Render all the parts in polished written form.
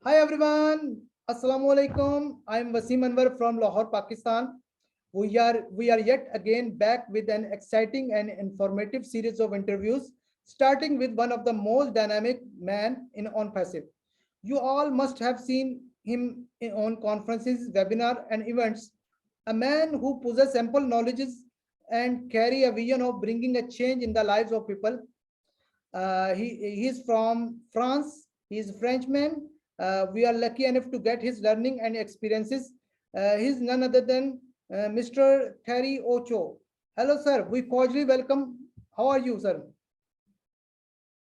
Hi everyone, Assalamu alaikum. I am Waseem Anwar from Lahore, Pakistan. We are yet again back with an exciting and informative series of interviews, starting with one of the most dynamic men in ONPASSIVE. You all must have seen him on conferences, webinars, and events. A man who possesses ample knowledges and carry a vision of bringing a change in the lives of people. He is from France. He is a Frenchman. We are lucky enough to get his learning and experiences. He's none other than Mr. Thierry Ocho. Hello, sir. We cordially welcome. How are you, sir?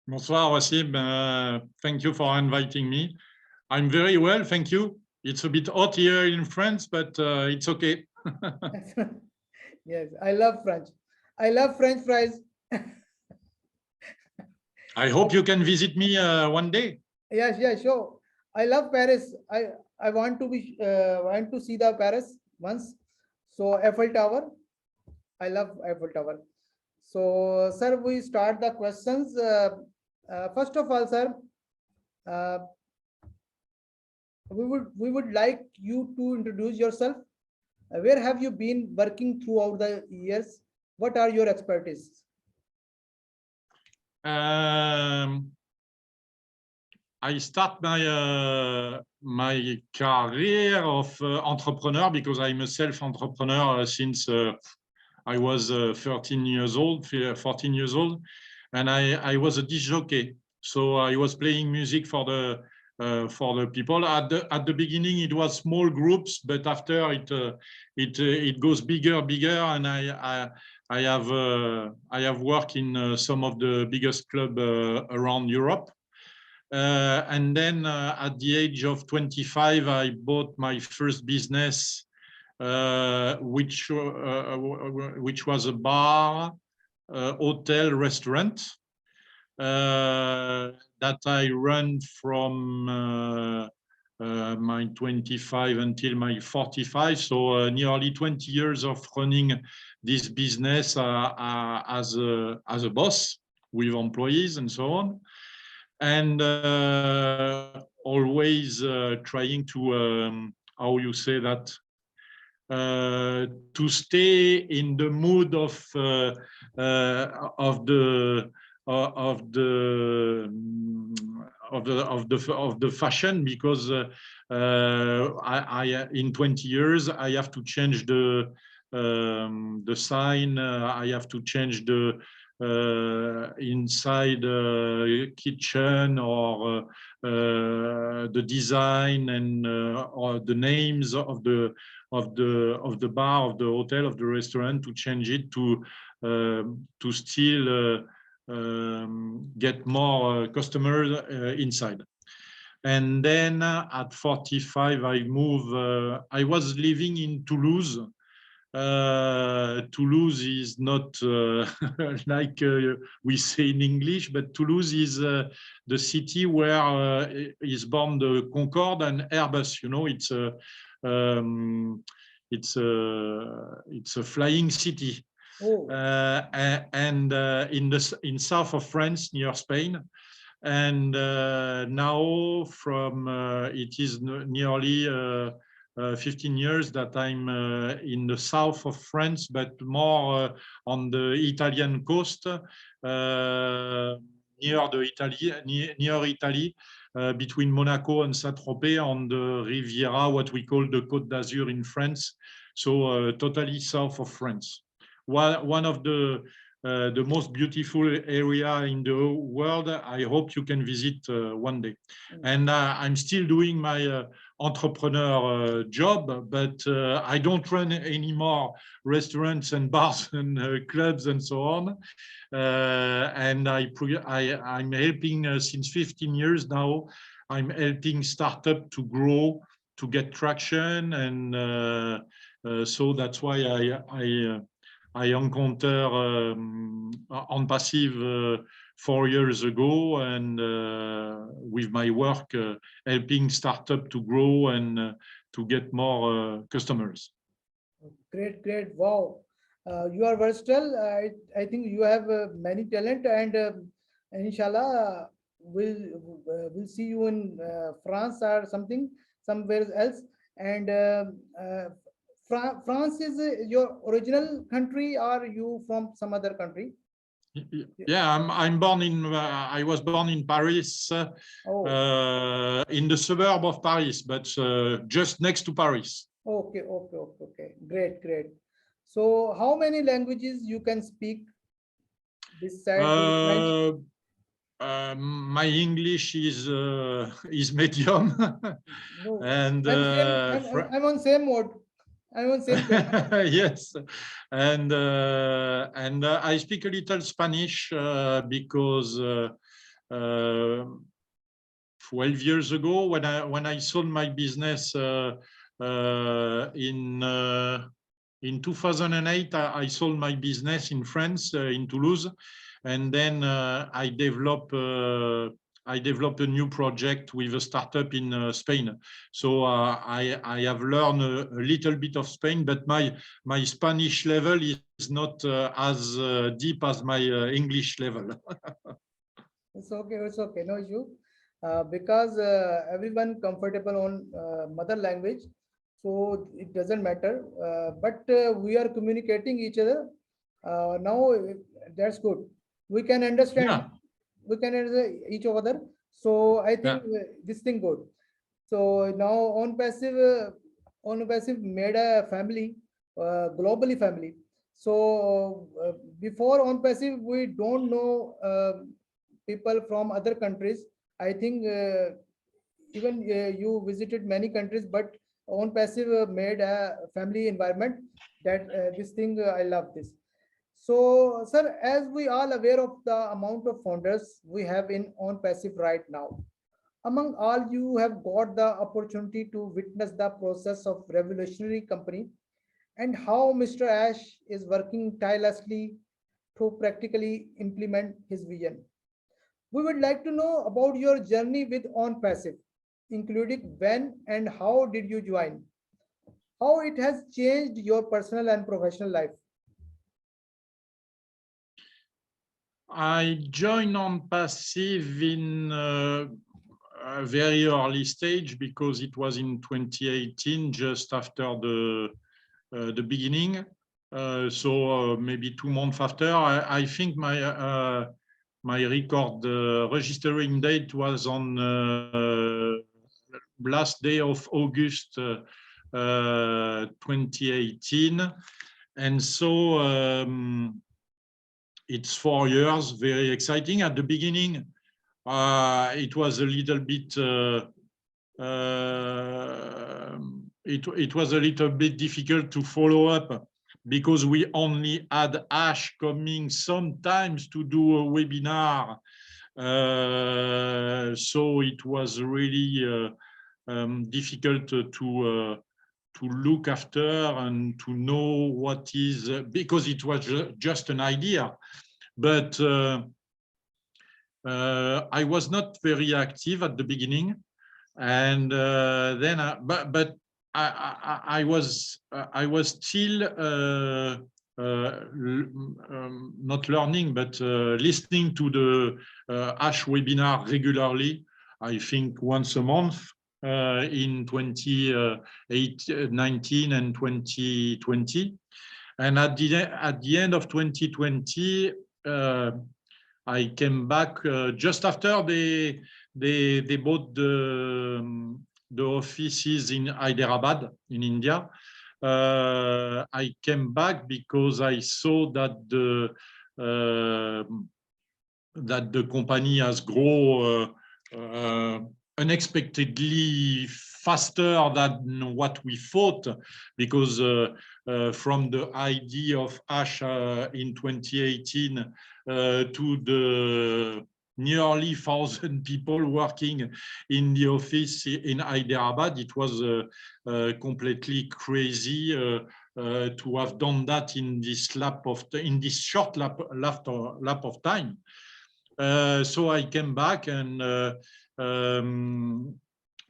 Bonsoir, Wasim. Thank you for inviting me. I'm very well, thank you. It's a bit hot here in France, but it's okay. Yes, I love French. I love French fries. I hope you can visit me one day. Yes, yes, sure. I love Paris. I want to see the Paris once. So Eiffel Tower. I love Eiffel Tower. So, sir, we start the questions. First of all, sir, uh, we would like you to introduce yourself. Where have you been working throughout the years? What are your expertise? I start my career of entrepreneur because I'm a self-entrepreneur since I was 13 years old, 14 years old, and I was a disc jockey. So I was playing music for the people. At the beginning, it was small groups, but after it goes bigger, and I have worked in some of the biggest clubs around Europe. And then at the age of 25, I bought my first business, which was a bar, hotel, restaurant that I run from my 25 until my 45. So nearly 20 years of running this business as a boss with employees and so on. And always trying to how you say that, to stay in the mood of the fashion, because I in 20 years I have to change the sign, I have to change the inside kitchen, or the design, and or the names of the bar, of the hotel, of the restaurant, to change it to still get more customers inside. And then at 45, I moved. I was living in Toulouse. Toulouse is not like we say in English, but Toulouse is the city where is born the Concorde and Airbus. You know, it's a flying city. Oh. And in south of France, near Spain. And now from it is nearly 15 years that I'm in the south of France, but more on the Italian coast, near Italy, between Monaco and Saint-Tropez, on the Riviera, what we call the Côte d'Azur in France. So totally south of France. One of the most beautiful area in the world. I hope you can visit one day. And I'm still doing my entrepreneur job, but I don't run any more restaurants and bars and clubs and so on. And I'm helping since 15 years now. I'm helping startup to grow, to get traction, and so that's why I encounter ONPASSIVE 4 years ago, and with my work helping startup to grow and to get more customers. Great, great. Wow. You are versatile. I think you have many talent, and inshallah, will see you in France or something, somewhere else. And France is your original country, or you from some other country? Yeah, I was born in Paris, Oh, in the suburb of Paris, but just next to Paris. okay, okay, okay, okay. Great, great. So, how many languages you can speak beside French? Uh, my English is medium, No, and I'm same. I'm on same mode. I'm on same page. yes, and I speak a little Spanish because uh, 12 years ago, when I sold my business in 2008, I sold my business in France, in Toulouse, and then I developed a new project with a startup in Spain. So I have learned a little bit of Spain, but my Spanish level is not as deep as my English level. It's okay. It's okay. No issue. Because everyone comfortable on mother language, so it doesn't matter. But we are communicating each other. Now that's good. We can understand. Yeah, We can understand each other. So I yeah. think this thing good. So now on passive made a family, globally family. So before on passive, we don't know people from other countries. I think even you visited many countries, but on passive made a family environment. That this thing I love this. So, sir, as we all aware of the amount of founders we have in on passive right now, among all, you have got the opportunity to witness the process of revolutionary company and how Mr. Ash is working tirelessly to practically implement his vision. We would like to know about your journey with On Passive, including when and how did you join, how it has changed your personal and professional life. I joined on passive in a very early stage because it was in 2018, just after the beginning. So maybe 2 months after. I think my record registering date was on last day of August 2018, and so. It's 4 years, very exciting. At the beginning, it was a little bit it was a little bit difficult to follow up because we only had Ash coming sometimes to do a webinar. So it was really difficult to look after and to know what is, because it was just an idea. But I was not very active at the beginning, and then but I was still not learning, but listening to the Ash webinar regularly. I think once a month in 2019 and 2020, and at the end of 2020. I came back just after they bought the offices in Hyderabad in India. I came back because I saw that the company has grown unexpectedly faster than what we thought, because from the idea of Ash in 2018 to the nearly 1,000 people working in the office in Hyderabad, it was completely crazy to have done that in this short lap of time. So I came back, and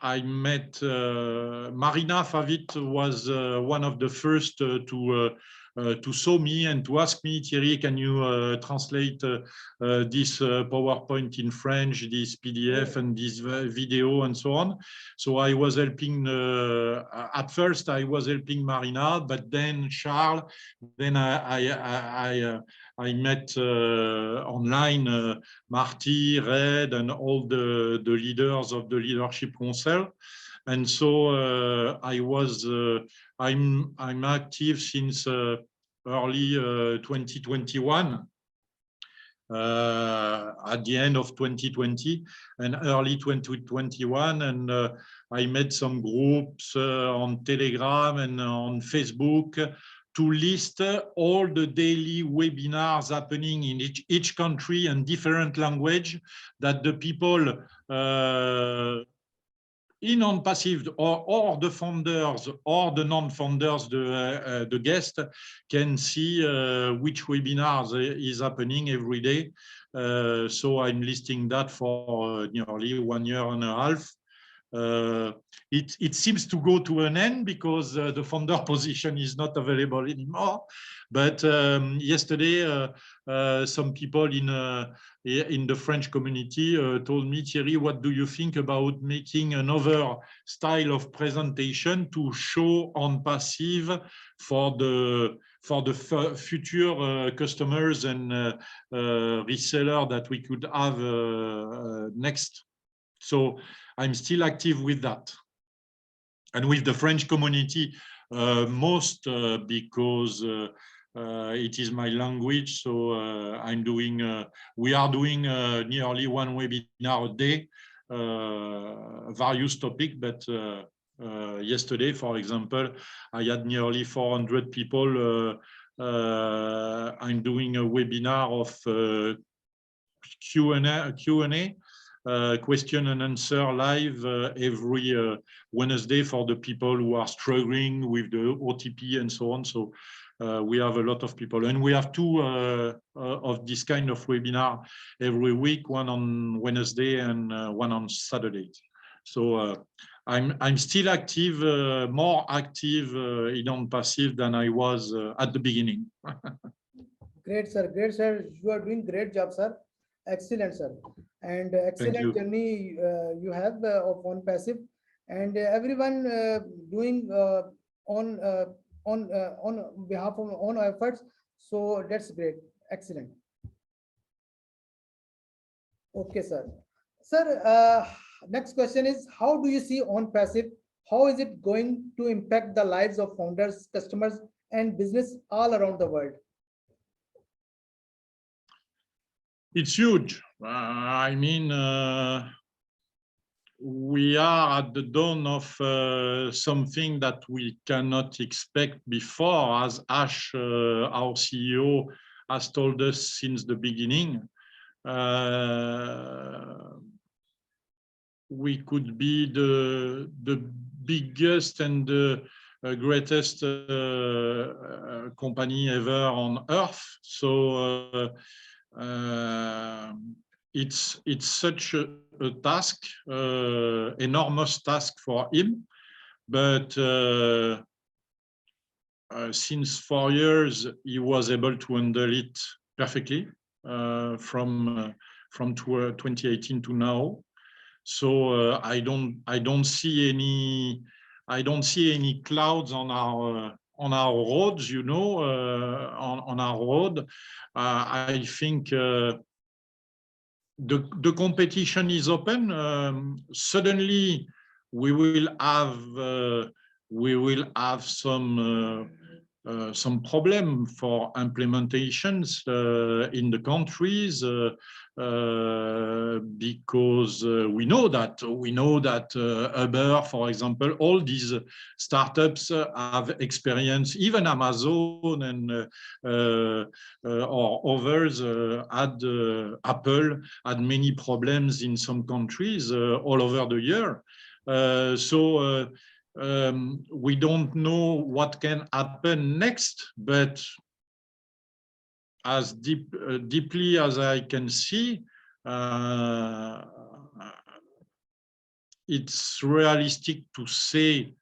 I met Marina Favit, was one of the first to to show me and to ask me, Thierry, can you translate this PowerPoint in French, this PDF and this video and so on. So I was helping, at first I was helping Marina, but then Charles, then I met online Marty, Red, and all the leaders of the Leadership Council. And so I'm active since early 2021, at the end of 2020 and early 2021, and I made some groups on Telegram and on Facebook to list all the daily webinars happening in each country and different language that the people in ONPASSIVE or the founders or the non-founders, the guests can see which webinars is happening every day. So I'm listing that for nearly 1 year and a half. It seems to go to an end because the founder position is not available anymore. But yesterday, some people in the French community told me, Thierry, what do you think about making another style of presentation to show ONPASSIVE for the future customers and reseller that we could have next? So I'm still active with that. And with the French community, most because it is my language. So I'm doing, we are doing nearly one webinar a day, various topics, but yesterday, for example, I had nearly 400 people. I'm doing a webinar of Q&A, question and answer live every Wednesday for the people who are struggling with the OTP and so on. So we have a lot of people, and we have two of this kind of webinar every week, one on Wednesday and one on Saturday. So I'm still active, more active in ONPASSIVE than I was at the beginning. Great, sir. Great, sir. You are doing great job, sir. Excellent, sir. And excellent journey you have of ONPASSIVE, and everyone doing on behalf of own efforts. So that's great. Excellent. Okay, sir. Sir, next question is, how do you see ONPASSIVE? How is it going to impact the lives of founders, customers, and business all around the world? It's huge. I mean, we are at the dawn of something that we cannot expect before, as Ash, our CEO, has told us since the beginning. We could be the biggest and the greatest company ever on earth. So it's such a task, enormous task for him, but since 4 years he was able to handle it perfectly, from 2018 to now. So I don't see any clouds on our roads, you know, on our road. I think the competition is open. Suddenly we will have some problem for implementations in the countries, because we know that Uber, for example, all these startups have experienced, even Amazon and or others Apple had many problems in some countries all over the year. So we don't know what can happen next, but as deeply as I can see, it's realistic to say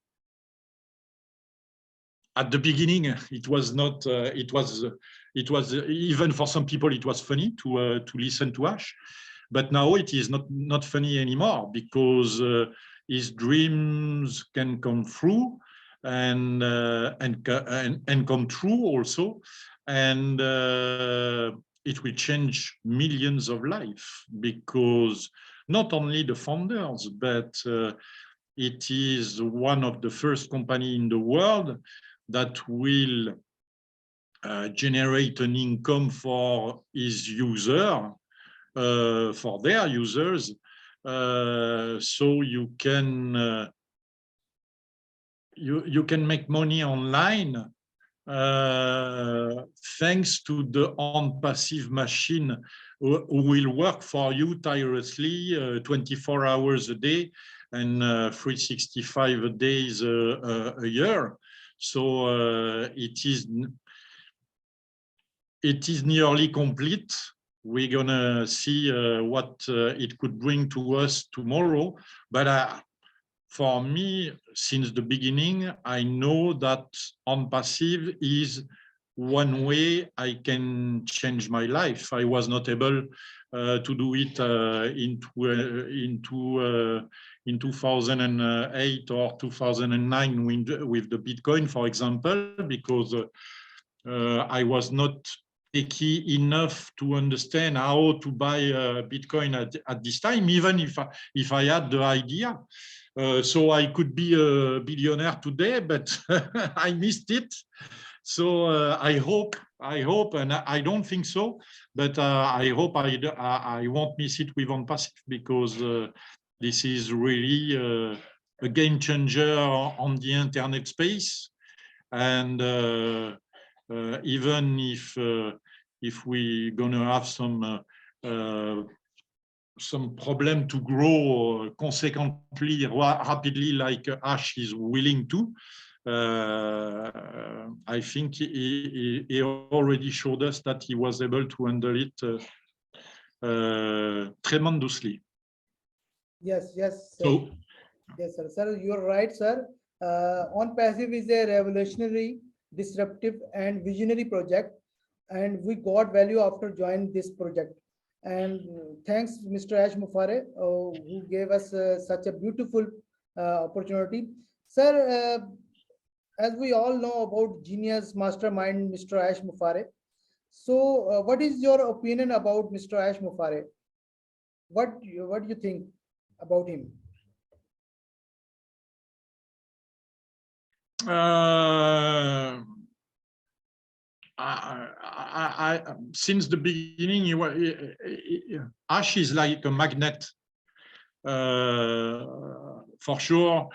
at the beginning, it was not. It was even for some people it was funny to listen to Ash, but now it is not funny anymore because his dreams can come true and come true also, and it will change millions of lives because not only the founders, but it is one of the first company in the world that will generate an income for his user, for their users. So you can make money online thanks to the ONPASSIVE machine who will work for you tirelessly 24 hours a day and 365 days a year. So it is nearly complete. We're gonna see what it could bring to us tomorrow, but for me, since the beginning, I know that ONPASSIVE is one way I can change my life. I was not able to do it in 2008 or 2009 with the Bitcoin, for example, because I was not techy enough to understand how to buy Bitcoin at this time, even if I had the idea. So I could be a billionaire today, but I missed it. So I hope, and I don't think so, but I hope I won't miss it with ONPASSIVE because this is really a game changer on the internet space. And even if we're gonna have some problem to grow consequently rapidly like Ash is willing to, I think he already showed us that he was able to handle it tremendously. Yes, yes. So, yes, sir. Sir, you're right, sir. ONPASSIVE is a revolutionary, disruptive, and visionary project, and we got value after joining this project. And thanks, Mr. Ash Mufare, who gave us such a beautiful opportunity. Sir, as we all know about genius mastermind, Mr. Ash Mufare. So, what is your opinion about Mr. Ash Mufare? What do you think about him? Since the beginning, Ash is like a magnet. For sure,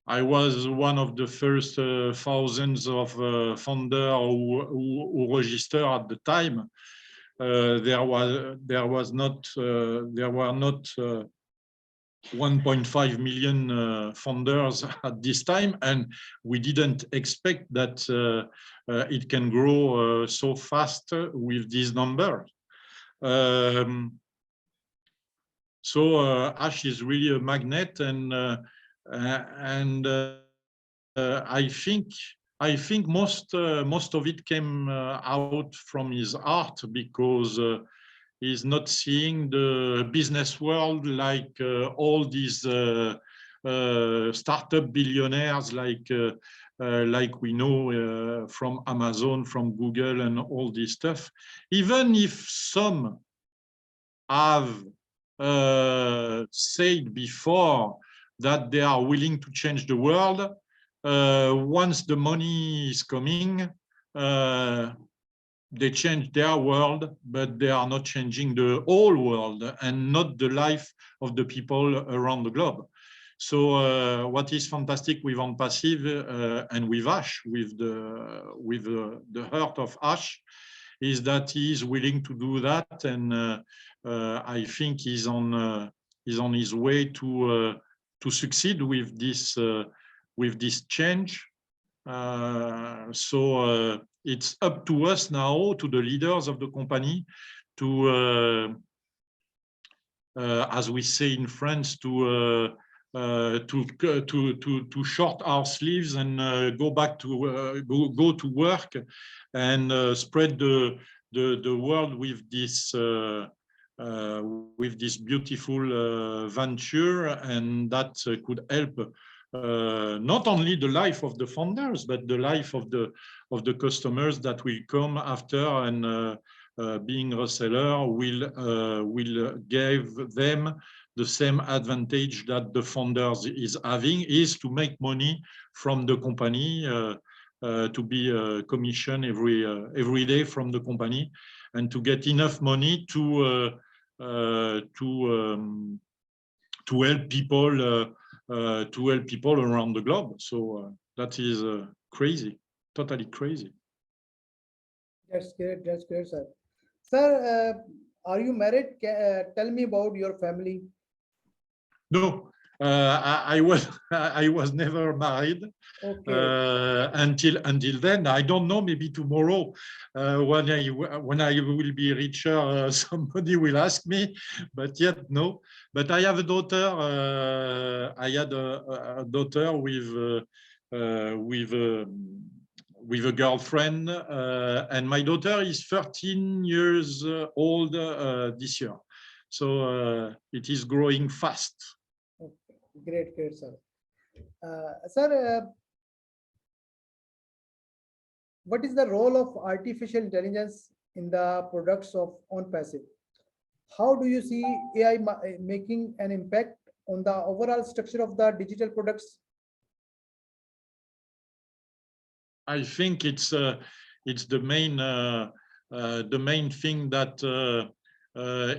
I was one of the first thousands of founders who registered at the time. There were not 1.5 million founders at this time, and we didn't expect that it can grow so fast with these numbers. So Ash is really a magnet, and I think most of it came out from his art because he's not seeing the business world like all these startup billionaires like we know from Amazon, from Google, and all this stuff. Even if some have said before that they are willing to change the world, once the money is coming, they change their world, but they are not changing the whole world and not the life of the people around the globe. So what is fantastic with ONPASSIVE and with Ash, with the heart of Ash, is that he is willing to do that, and I think he's on his way to succeed with this change. So it's up to us now, to the leaders of the company, to, as we say in France, to to short our sleeves and go back to go to work and spread the world with this beautiful venture, and that could help not only the life of the founders but the life of the customers that will come after, and being reseller will give them the same advantage that the founders is having, is to make money from the company, to be commission every day from the company, and to get enough money to help people around the globe. So that is crazy, totally crazy. That's great. That's great, sir. Sir, are you married? Tell me about your family. No, I was never married. Okay. Until then. I don't know, maybe tomorrow, when I will be richer, somebody will ask me, but yet no. But I have a daughter. I had a daughter with a girlfriend, and my daughter is 13 years old this year. So it is growing fast. Okay. Great, great, sir. Sir, what is the role of artificial intelligence in the products of ONPASSIVE? How do you see AI making an impact on the overall structure of the digital products? I think it's the main thing that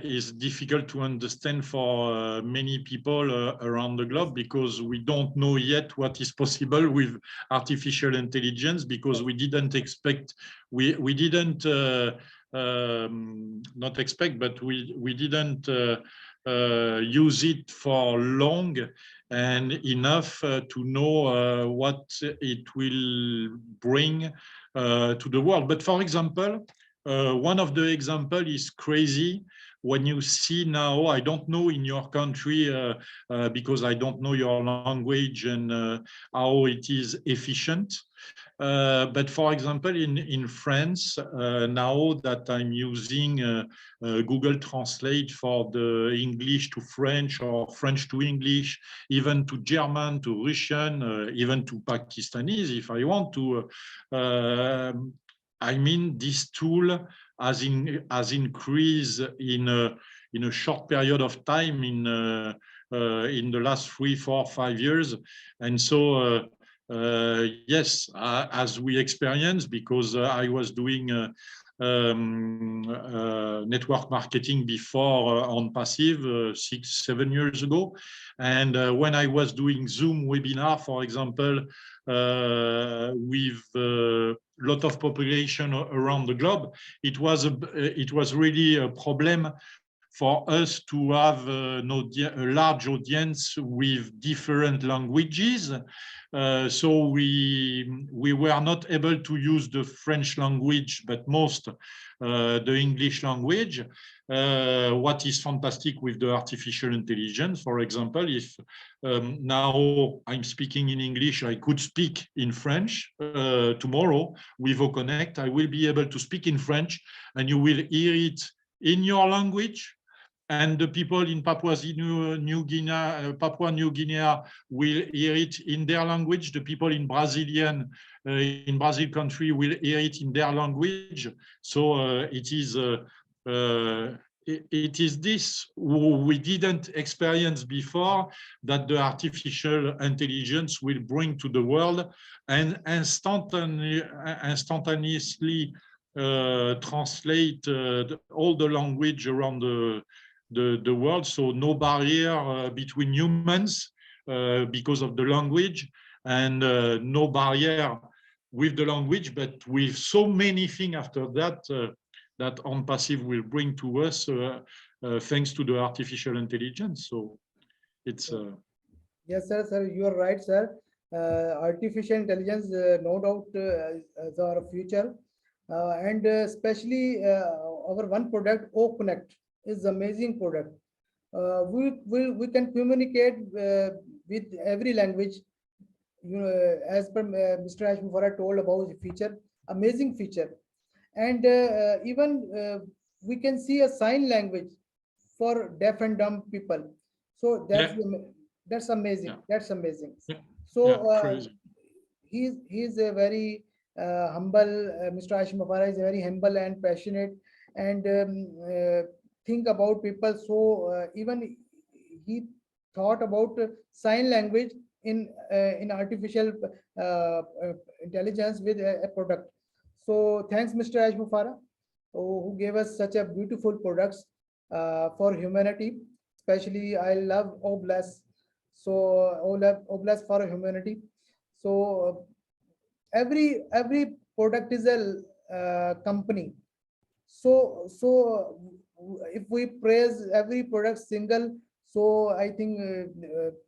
is difficult to understand for many people around the globe, because we don't know yet what is possible with artificial intelligence, because we didn't expect, we didn't not expect, but we didn't use it for long and enough to know what it will bring to the world. But for example, one of the example is crazy when you see now, I don't know in your country, because I don't know your language and how it is efficient. But for example, in France, now that I'm using Google Translate for the English to French or French to English, even to German, to Russian, even to Pakistanis, if I want to, I mean, this tool has increased in a short period of time in the last 3, 4, 5 years. And so yes, as we experienced, because I was doing network marketing before ONPASSIVE 6, 7 years ago. And when I was doing Zoom webinar, for example, with a lot of population around the globe, it was really a problem for us to have a large audience with different languages. So we were not able to use the French language, but most the English language. What is fantastic with the artificial intelligence, for example, if now I'm speaking in English, I could speak in French. Tomorrow with OConnect, I will be able to speak in French, and you will hear it in your language. And the people in Papua New Guinea will hear it in their language. The people in Brazil country will hear it in their language. So it is this we didn't experience before, that the artificial intelligence will bring to the world and instantaneously translate all the language around the world. So no barrier between humans because of the language, and no barrier with the language, but with so many things after that that ONPASSIVE will bring to us thanks to the artificial intelligence. So it's yes, sir, you are right, sir. Artificial intelligence, no doubt, is our future, and especially our one product, OConnect, is amazing product. We can communicate with every language. As per Mr. Hashmufara told about the feature, amazing feature. And even we can see a sign language for deaf and dumb people. So that's amazing. Yeah. That's amazing. Yeah. So Yeah, crazy. he's a very humble. Mr. Hashim Afara is very humble and passionate, and think about people. So even he thought about sign language in artificial intelligence with a product. So thanks, Mr. Hashim Afara, who gave us such a beautiful products for humanity. Especially, I love Oblast. So Oblast for humanity. So every product is a company. So if we praise every product single, so I think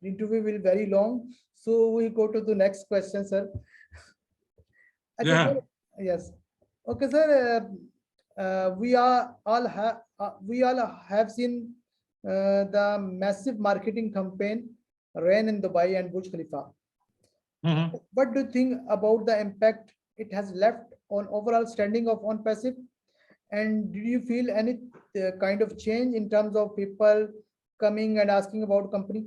interview will very long. So we go to the next question, sir. Okay, Yeah. sir. Yes. Okay, sir. We all have seen the massive marketing campaign ran in Dubai and Burj Khalifa. Mhm. What do you think about the impact it has left on overall standing of ONPASSIVE? And do you feel any kind of change in terms of people coming and asking about company?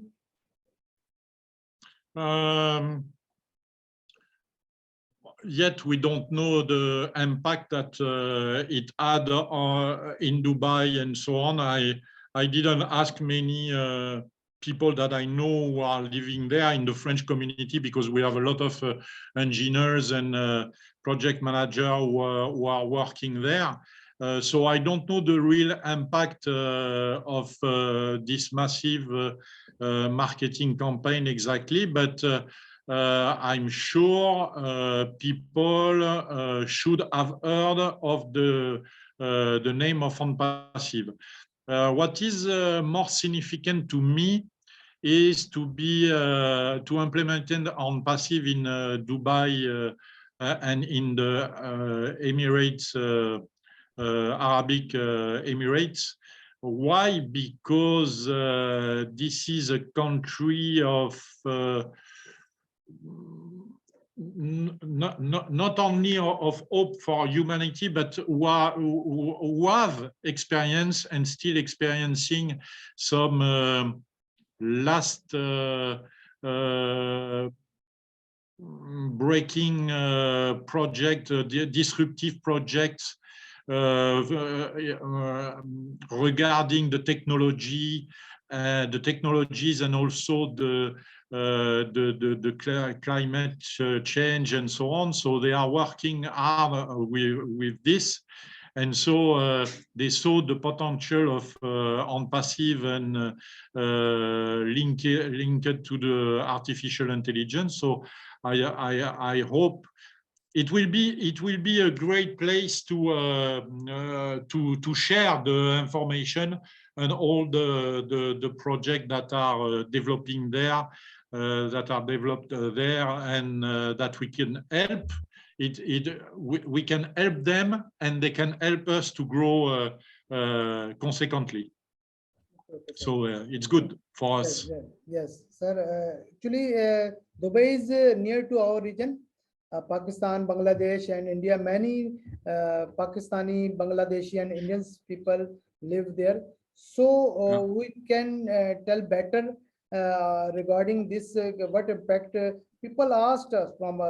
Yet we don't know the impact that it had in Dubai and so on. I didn't ask many people that I know who are living there in the French community, because we have a lot of engineers and project managers who are working there. So I don't know the real impact of this massive marketing campaign exactly, but I'm sure people should have heard of the name of ONPASSIVE. What is more significant to me is to implement ONPASSIVE in Dubai and in the Emirates, Arabic Emirates. Why? Because this is a country of not only of hope for humanity, but who have experienced and still experiencing some last breaking project, disruptive projects regarding the technologies and also the climate change and so on. So they are working hard with this. And so they saw the potential of ONPASSIVE and linked to the artificial intelligence. So I hope it will be a great place to share the information and all the projects that are developing there, that are developed there, and that we can help. We can help them, and they can help us to grow consequently. So it's good for us. Yes, sir. Actually, Dubai is near to our region. Pakistan, Bangladesh, and India. Many Pakistani, Bangladeshi, and Indian people live there. So we can tell better regarding this. What impact people asked us from?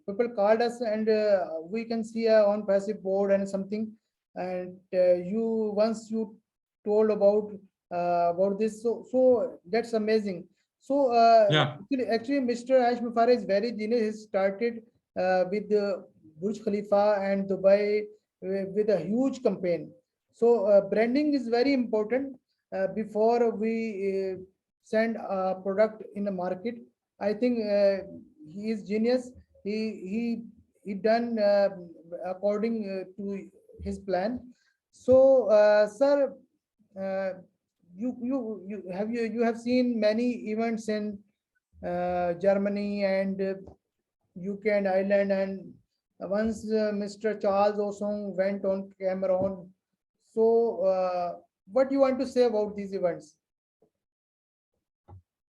People called us, and we can see a ONPASSIVE board and something. And once you told about this, so that's amazing. So actually, Mr. Hashim Farah is very genius. He started with the Burj Khalifa and Dubai with a huge campaign. So branding is very important before we send a product in the market. I think he is genius. He done according to his plan. So, sir, you have seen many events in Germany and UK and Ireland, and once Mr. Charles Osong went on Cameron. So, what do you want to say about these events?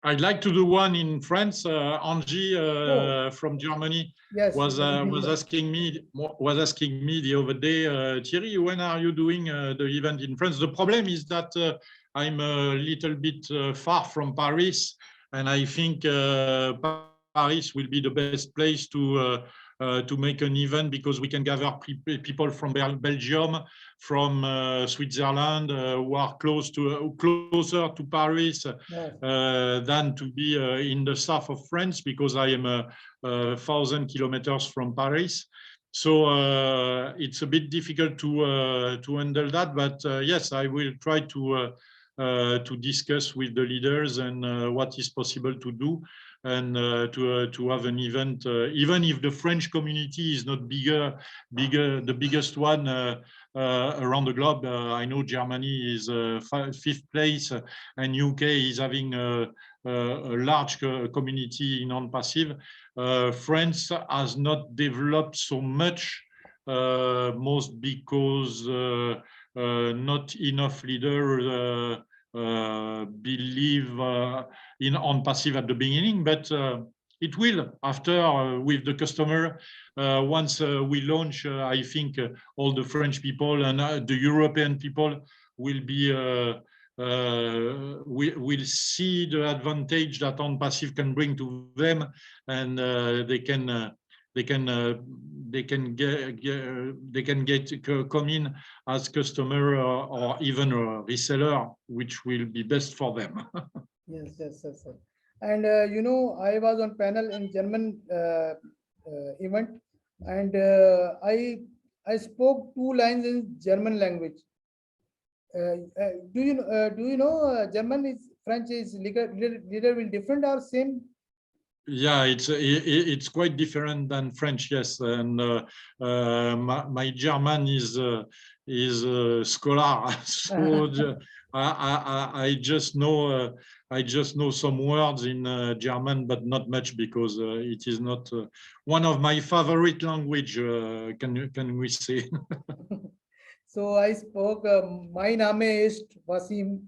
I'd like to do one in France. Angie from Germany Yes. was asking me the other day, Thierry, when are you doing the event in France? The problem is that I'm a little bit far from Paris, and I think Paris will be the best place to make an event, because we can gather people from Belgium, from Switzerland, who are closer to Paris than to be in the south of France, because I am 1,000 kilometers from Paris. So it's a bit difficult to handle that, but yes, I will try to discuss with the leaders and what is possible to do, and to have an event, even if the French community is not the biggest one around the globe. I know Germany is 5th place, and UK is having a large community in ONPASSIVE. France has not developed so much, most because not enough leaders believe in ONPASSIVE at the beginning, but it will after with the customer. Once we launch, I think all the French people and the European people will be will see the advantage that ONPASSIVE can bring to them, and they can come in as customer or even a reseller, which will be best for them. Yes. And you know, I was on panel in German event, and I spoke 2 lines in German language. Do you know German is French is little will different or same? Yeah, it's quite different than French, yes. And my German is scholar, so I just know some words in German, but not much, because it is not one of my favorite language. Can we say? So I spoke. My name is Waseem,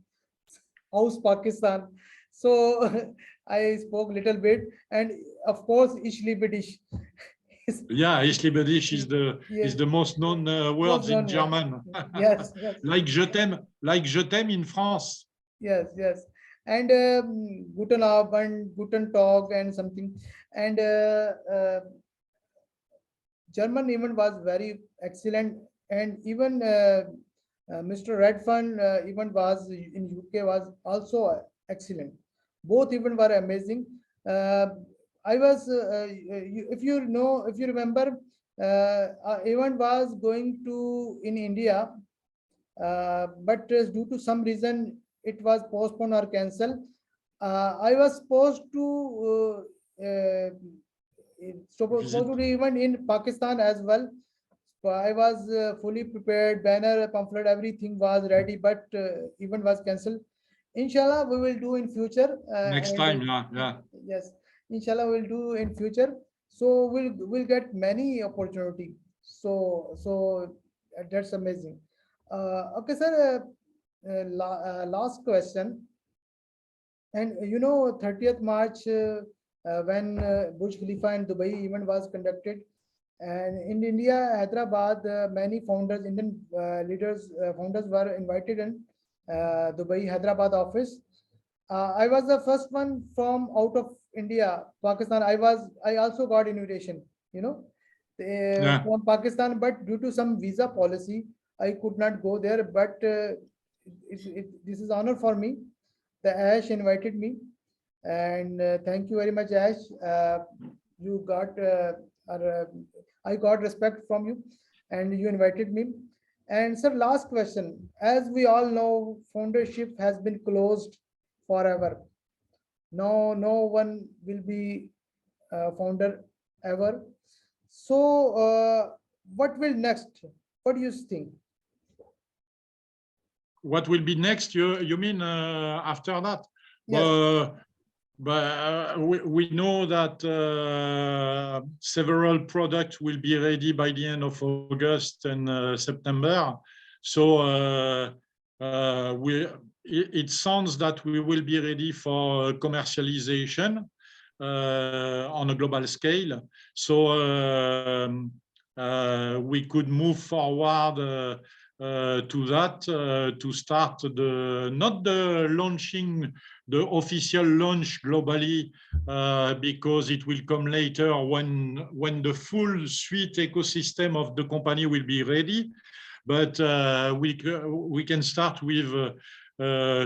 House Pakistan. So I spoke little bit, and of course, ich liebe dich. Yeah, ich liebe dich is Yes. the most known words in German. Yes. Like je t'aime in France. Yes. And guten Abend, guten Tag, and something. And German event was very excellent, and even Mr. Redfern event was in UK was also excellent. Both events were amazing. I was, if you remember, event was going to in India, but due to some reason it was postponed or cancelled. I was supposed to be even in Pakistan as well. So I was fully prepared, banner, pamphlet, everything was ready, but event was cancelled. Inshallah, we will do in future. Next time, yeah. Yes, inshallah, we'll do in future. So we'll get many opportunity. So that's amazing. Okay, sir. Last question. And you know, 30th March, when Burj Khalifa and Dubai event was conducted, and in India, Hyderabad, many founders, Indian leaders, founders were invited in Dubai, Hyderabad office. I was the first one from out of India, Pakistan. I also got invitation, you know, from Pakistan, but due to some visa policy, I could not go there. But this is honor for me. The Ash invited me, and thank you very much, Ash. You got I got respect from you, and you invited me. And sir, last question. As we all know, foundership has been closed forever. No one will be founder ever. So, what will next? What do you think? What will be next? You mean after that? Yes. But we know that several products will be ready by the end of August and September. So it sounds that we will be ready for commercialization on a global scale. So we could move forward to that, to start not the launching, the official launch globally, because it will come later when the full suite ecosystem of the company will be ready. But we can start with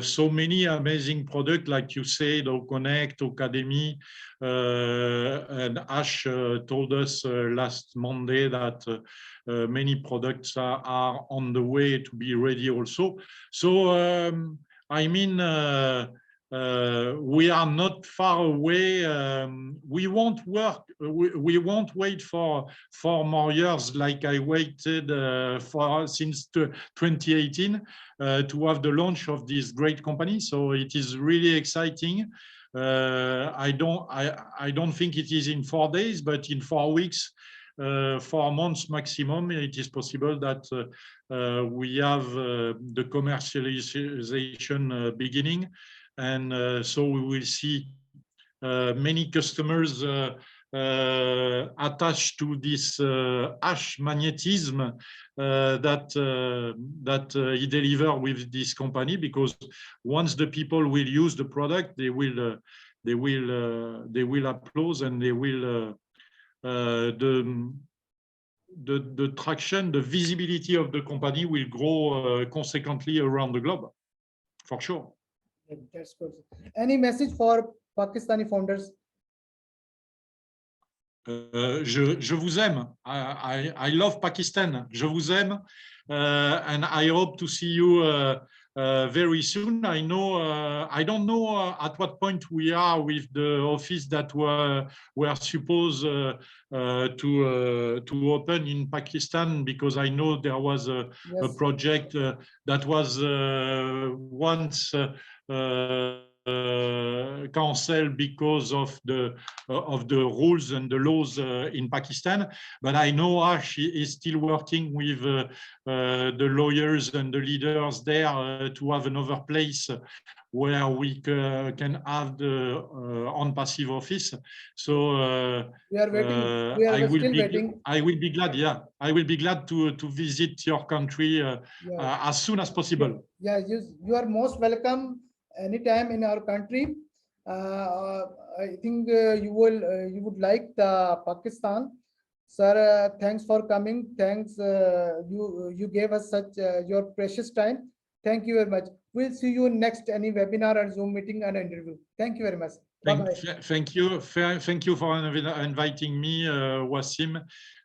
so many amazing products, like you said, Connect, Academy, and Ash told us last Monday that many products are on the way to be ready also. So I mean, we are not far away. We won't we won't wait for 4 more years like I waited since 2018 to have the launch of this great company. So it is really exciting. I don't think it is in 4 days, but in 4 weeks, 4 months maximum, it is possible that we have the commercialization beginning. And so we will see many customers attached to this Ash magnetism that he deliver with this company, because once the people will use the product, they will applaud, and they will the traction, the visibility of the company will grow consequently around the globe, for sure. That's good. Any message for Pakistani founders? Je vous aime. I love Pakistan. Je vous aime, and I hope to see you very soon. I know I don't know at what point we are with the office that were supposed to open in Pakistan, because I know there was a project that was once cancelled because of the rules and the laws in Pakistan. But I know Ash is still working with the lawyers and the leaders there to have another place where we can have the ONPASSIVE office. So we are waiting. We are still waiting. I will be glad. Yeah, I will be glad to visit your country as soon as possible. Yeah, you are most welcome anytime in our country. I think you would like the Pakistan. Sir, thanks for coming. Thanks, you gave us such your precious time. Thank you very much. We'll see you next any webinar or Zoom meeting and interview. Thank you very much. Thank you for inviting me, Waseem,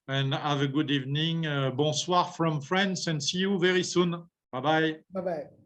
and have a good evening. Bonsoir from France, and see you very soon. Bye bye. Bye bye.